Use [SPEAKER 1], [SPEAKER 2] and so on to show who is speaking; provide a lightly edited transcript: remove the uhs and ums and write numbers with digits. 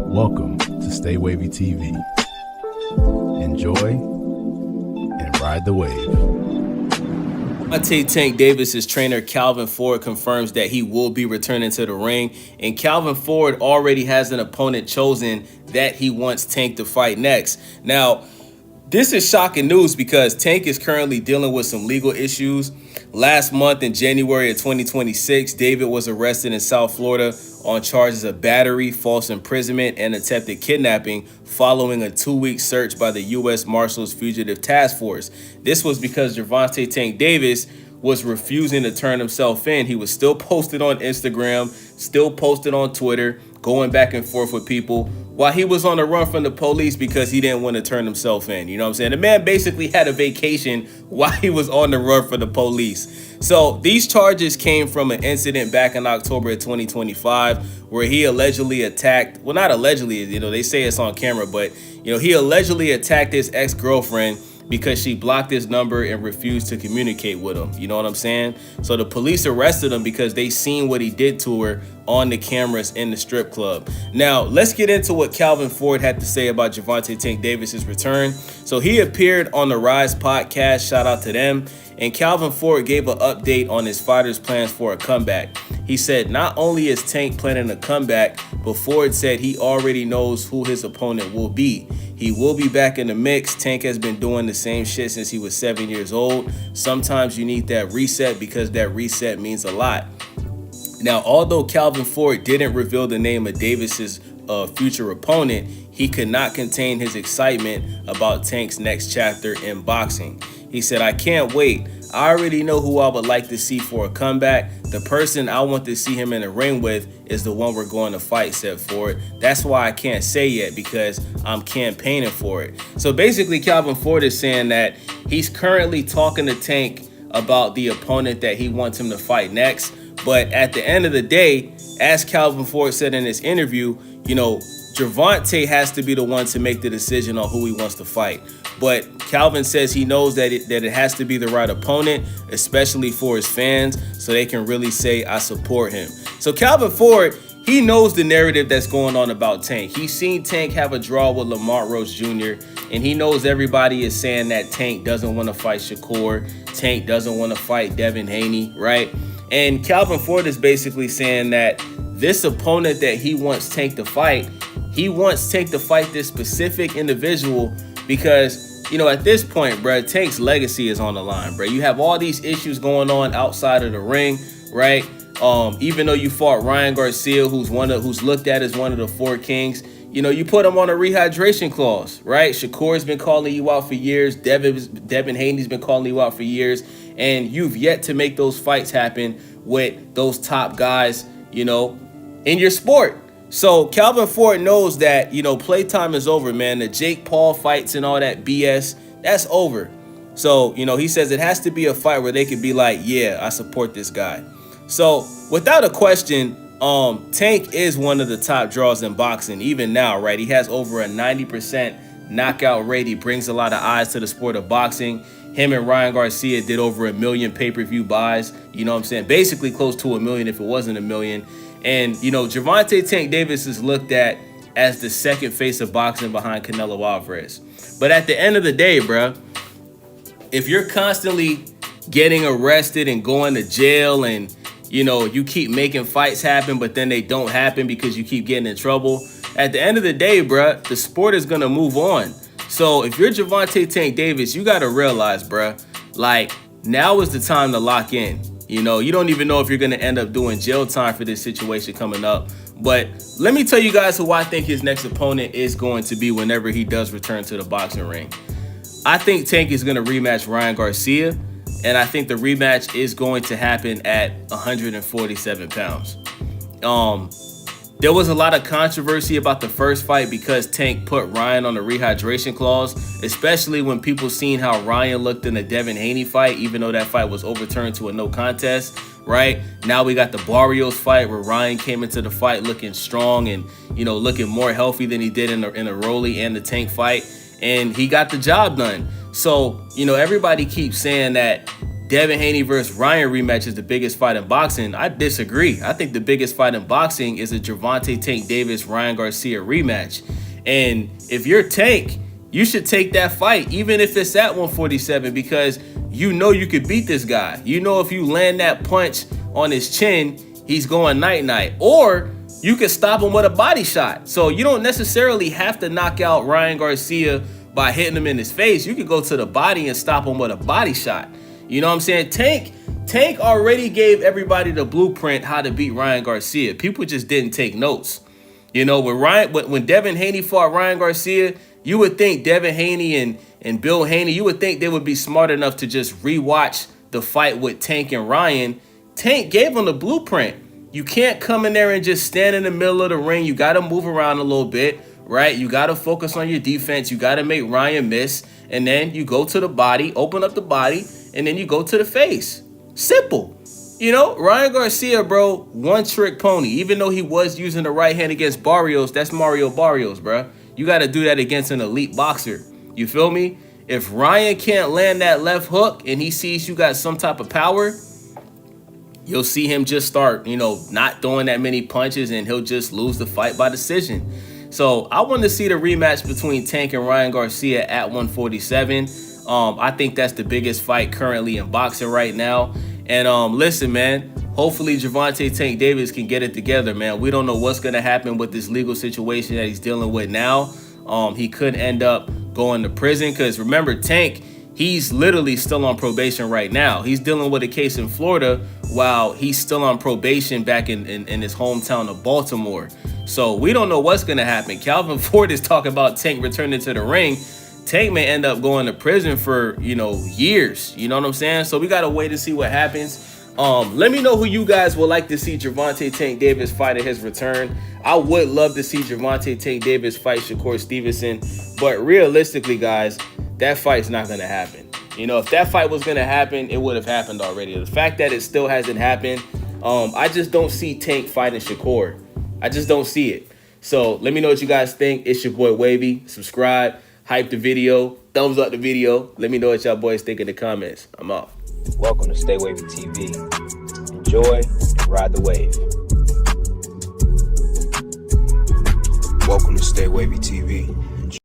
[SPEAKER 1] Welcome to Stay Wavy TV. Enjoy and ride the wave.
[SPEAKER 2] Tank Davis's trainer Calvin Ford confirms that he will be returning to the ring, and Calvin Ford already has an opponent chosen that he wants Tank to fight next. Now, this is shocking news because Tank is currently dealing with some legal issues. Last month in January of 2026, David was arrested in South Florida on charges of battery, false imprisonment, and attempted kidnapping following a 2-week search by the U.S. Marshals Fugitive Task Force. This was because Gervonta Tank Davis was refusing to turn himself in. He was still posted on Instagram, still posted on Twitter, going back and forth with people while he was on the run from the police because he didn't want to turn himself in. You know what I'm saying? The man basically had a vacation while he was on the run from the police. So these charges came from an incident back in October of 2025 where he allegedly attacked, well, not allegedly, they say it's on camera, but, he allegedly attacked his ex-girlfriend because she blocked his number and refused to communicate with him. You know what I'm saying? So the police arrested him because they seen what he did to her on the cameras in the strip club. Now, let's get into what Calvin Ford had to say about Gervonta Tank Davis's return. So he appeared on the Rise podcast, shout out to them, and Calvin Ford gave an update on his fighter's plans for a comeback. He said not only is Tank planning a comeback, but Ford said he already knows who his opponent will be. He will be back in the mix. Tank has been doing the same shit since he was 7 years old. Sometimes you need that reset because that reset means a lot. Now, although Calvin Ford didn't reveal the name of Davis's future opponent, he could not contain his excitement about Tank's next chapter in boxing. He said, "I can't wait. I already know who I would like to see for a comeback. The person I want to see him in the ring with is the one we're going to fight," said Ford. "That's why I can't say yet because I'm campaigning for it." So basically, Calvin Ford is saying that he's currently talking to Tank about the opponent that he wants him to fight next. But at the end of the day, as Calvin Ford said in this interview, Gervonta has to be the one to make the decision on who he wants to fight. But Calvin says he knows that it has to be the right opponent, especially for his fans, so they can really say, "I support him." So Calvin Ford, he knows the narrative that's going on about Tank. He's seen Tank have a draw with Lamont Roach Jr., and he knows everybody is saying that Tank doesn't want to fight Shakur. Tank doesn't want to fight Devin Haney, right? And Calvin Ford is basically saying that this opponent that he wants Tank to fight, he wants Tank to fight this specific individual because, at this point, bro, Tank's legacy is on the line, bro. You have all these issues going on outside of the ring, right? Even though you fought Ryan Garcia, who's looked at as one of the four kings, you put him on a rehydration clause, right? Shakur's been calling you out for years. Devin Haney's been calling you out for years, and you've yet to make those fights happen with those top guys, in your sport. So Calvin Ford knows that, playtime is over, man. The Jake Paul fights and all that BS, that's over. So, he says it has to be a fight where they could be like, yeah, I support this guy. So without a question, Tank is one of the top draws in boxing, even now, right? He has over a 90% knockout rate. He brings a lot of eyes to the sport of boxing. Him and Ryan Garcia did over 1 million pay-per-view buys. You know what I'm saying? Basically close to 1 million if it wasn't 1 million. And, Gervonta Tank Davis is looked at as the second face of boxing behind Canelo Alvarez. But at the end of the day, bro, if you're constantly getting arrested and going to jail and, you keep making fights happen, but then they don't happen because you keep getting in trouble, at the end of the day, bro, the sport is going to move on. So if you're Gervonta Tank Davis, you got to realize, bro, now is the time to lock in. You don't even know if you're going to end up doing jail time for this situation coming up. But let me tell you guys who I think his next opponent is going to be whenever he does return to the boxing ring. I think Tank is going to rematch Ryan Garcia, and I think the rematch is going to happen at 147 pounds. There was a lot of controversy about the first fight because Tank put Ryan on the rehydration clause, especially when people seen how Ryan looked in the Devin Haney fight, even though that fight was overturned to a no contest, right? Now we got the Barrios fight where Ryan came into the fight looking strong and, looking more healthy than he did in the Rolly and the Tank fight, and he got the job done. So, everybody keeps saying that Devin Haney versus Ryan rematch is the biggest fight in boxing. I disagree. I think the biggest fight in boxing is a Gervonta Tank Davis Ryan Garcia rematch. And if you're Tank, you should take that fight, even if it's at 147, because you know you could beat this guy. You know if you land that punch on his chin, he's going night-night. Or you could stop him with a body shot. So you don't necessarily have to knock out Ryan Garcia by hitting him in his face. You could go to the body and stop him with a body shot. You know what I'm saying? Tank already gave everybody the blueprint how to beat Ryan Garcia. People just didn't take notes. You know, when Devin Haney fought Ryan Garcia, you would think Devin Haney and Bill Haney, you would think they would be smart enough to just rewatch the fight with Tank and Ryan. Tank gave him the blueprint. You can't come in there and just stand in the middle of the ring. You got to move around a little bit, right? You got to focus on your defense. You got to make Ryan miss. And then you go to the body, open up the body, and then you go to the face. Simple. You know, Ryan Garcia, bro, one-trick pony. Even though he was using the right hand against Barrios, that's Mario Barrios, bro. You got to do that against an elite boxer. You feel me? If Ryan can't land that left hook and he sees you got some type of power, you'll see him just start, you know, not throwing that many punches, and he'll just lose the fight by decision. So I want to see the rematch between Tank and Ryan Garcia at 147. I think that's the biggest fight currently in boxing right now. And listen, man, hopefully Gervonta Tank Davis can get it together, man. We don't know what's going to happen with this legal situation that he's dealing with now. He could end up going to prison because, remember, Tank, he's literally still on probation right now. He's dealing with a case in Florida while he's still on probation back in his hometown of Baltimore. So we don't know what's going to happen. Calvin Ford is talking about Tank returning to the ring. Tank may end up going to prison for, you know, years. You know what I'm saying? So we got to wait and see what happens. Let me know who you guys would like to see Gervonta Tank Davis fight at his return. I would love to see Gervonta Tank Davis fight Shakur Stevenson. But realistically, guys, that fight's not going to happen. You know, if that fight was going to happen, it would have happened already. The fact that it still hasn't happened, I just don't see Tank fighting Shakur. I just don't see it. So let me know what you guys think. It's your boy Wavy. Subscribe, hype the video, thumbs up the video. Let me know what y'all boys think in the comments. I'm off.
[SPEAKER 3] Welcome to Stay Wavy TV. Enjoy and ride the wave.
[SPEAKER 4] Welcome to Stay Wavy TV.